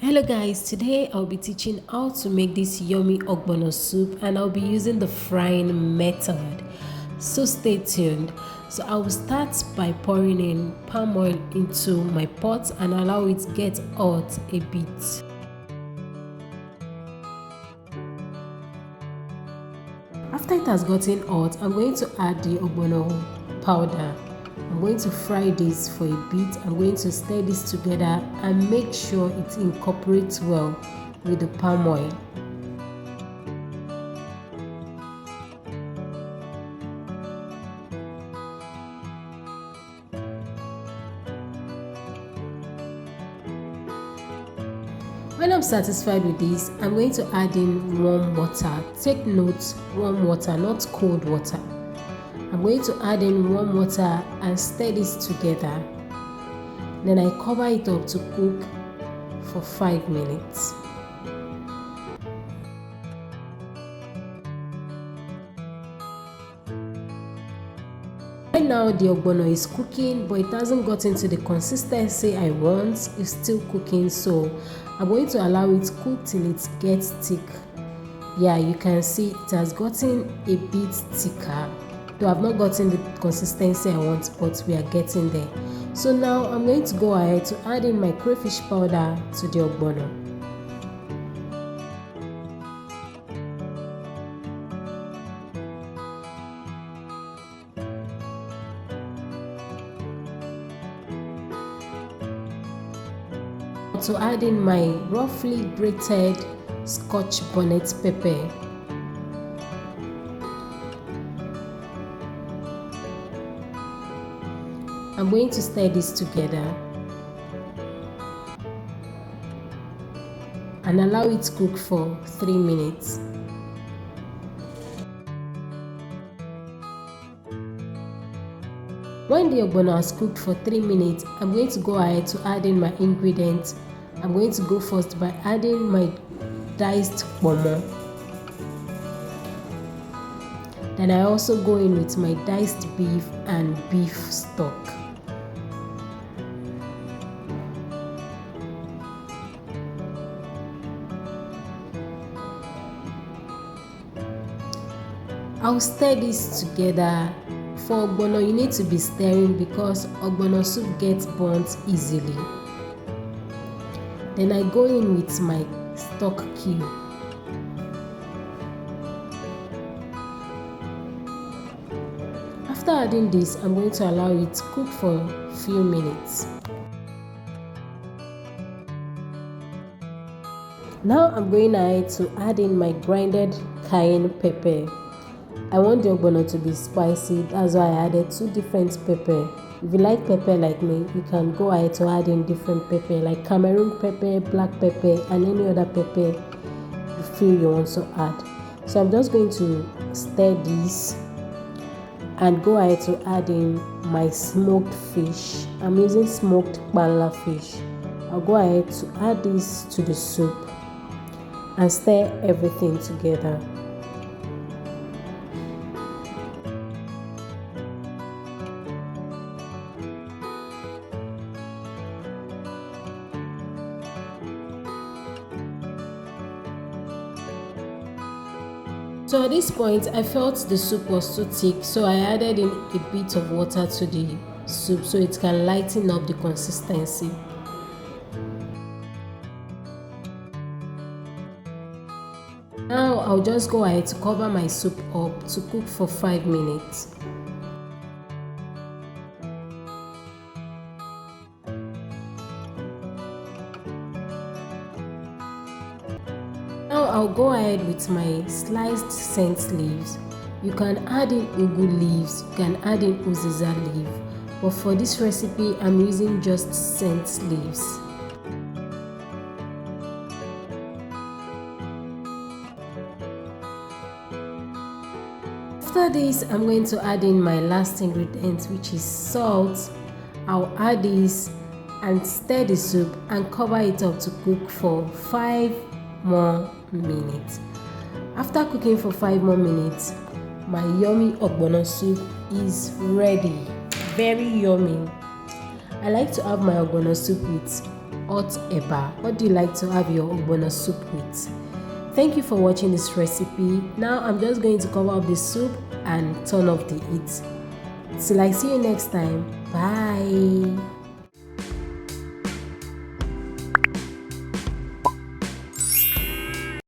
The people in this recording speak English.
Hello guys, today I'll be teaching how to make this yummy ogbono soup and I'll be using the frying method. So stay tuned. So I will start by pouring in palm oil into my pot and allow it to get hot a bit. After it has gotten hot, I'm going to add the ogbono powder. I'm going to fry this for a bit. I'm going to stir this together and make sure it incorporates well with the palm oil. When I'm satisfied with this, I'm going to add in warm water. Take note, warm water, not cold water. I'm going to add in warm water and stir this together. Then I cover it up to cook for 5 minutes. Right now the ogbono is cooking, but it hasn't gotten to the consistency I want. It's still cooking, so I'm going to allow it to cook till it gets thick. Yeah, you can see it has gotten a bit thicker. Though I've not gotten the consistency I want, but we are getting there. So now I'm going to go ahead to add in my crayfish powder to the ogbono. To add in my roughly grated Scotch bonnet pepper. I'm going to stir this together and allow it to cook for 3 minutes. When the ogbono has cooked for 3 minutes, I'm going to go ahead to add in my ingredients. I'm going to go first by adding my diced ponmo. Then I also go in with my diced beef and beef stock. I'll stir this together. For ogbono, you need to be stirring because ogbono soup gets burnt easily. Then I go in with my stock cube. After adding this, I'm going to allow it to cook for a few minutes. Now I'm going ahead to add in my grinded cayenne pepper. I want the ogbono to be spicy, that's why I added 2 different pepper. If you like pepper like me, you can go ahead to add in different pepper like Cameroon pepper, black pepper, and any other pepper you feel you want to add. So I'm just going to stir this and go ahead to add in my smoked fish. I'm using smoked bala fish. I'll go ahead to add this to the soup and stir everything together. So at this point, I felt the soup was too thick, so I added in a bit of water to the soup so it can lighten up the consistency. Now I'll just go ahead to cover my soup up to cook for 5 minutes. Now I'll go ahead with my sliced scent leaves. You can add in ugu leaves, you can add in uziza leaf, but for this recipe I'm using just scent leaves. After this, I'm going to add in my last ingredient, which is salt. I'll add this and stir the soup and cover it up to cook for 5 more minutes. After cooking for 5 more minutes, my yummy ogbono soup is ready. Very yummy. I like to have my ogbono soup with hot eba. What do you like to have your ogbono soup with? Thank you for watching this recipe. Now I'm just going to cover up the soup and turn off the heat. Till I see you next time. Bye.